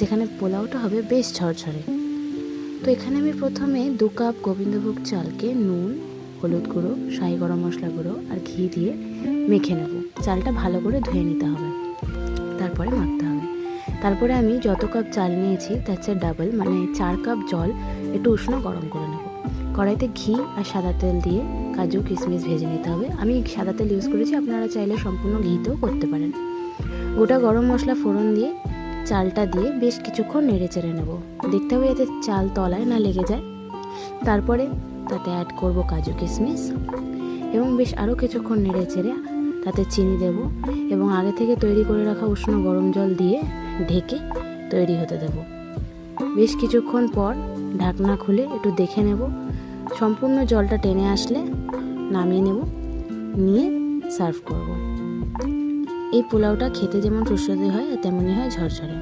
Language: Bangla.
যেখানে পোলাওটা হবে বেশ ঝরঝরে। তো এখানে আমি প্রথমে 2 কাপ গোবিন্দভোগ চালকে নুন, হলুদ গুঁড়ো, শাহি গরম মশলা গুঁড়ো আর ঘি দিয়ে মেখে নেব। চালটা ভালো করে ধুয়ে নিতে হবে, তারপরে মাখতে হবে। তারপরে আমি যত কাপ চাল নিয়েছি তার চেয়ে ডাবল মানে 4 কাপ জল একটু উষ্ণ গরম করে নেব। কড়াইতে ঘি আর সাদা তেল দিয়ে কাজু কিশমিশ ভেজে নিতে হবে। আমি সাদা তেল ইউজ করেছি, আপনারা চাইলে সম্পূর্ণ ঘিতেও করতে পারেন। গোটা গরম মশলা ফোড়ন দিয়ে চালটা দিয়ে বেশ কিছুক্ষণ নেড়ে চেড়ে নেব। দেখতে হবে যাতে চাল তলায় না লেগে যায়। তারপরে তাতে অ্যাড করব কাজু কিশমিশ এবং বেশ আরও কিছুক্ষণ নেড়ে চেড়ে তাতে চিনি দেব এবং আগে থেকে তৈরি করে রাখা উষ্ণ গরম জল দিয়ে ঢেকে তৈরি হতে দেব। বেশ কিছুক্ষণ পর ঢাকনা খুলে একটু দেখে নেব, সম্পূর্ণ জলটা টেনে আসলে নামিয়ে নেব, নিয়ে সার্ভ করব। এই পোলাওটা খেতে যেমন সুস্বাদু হয় তেমনই হয় ঝরঝরে।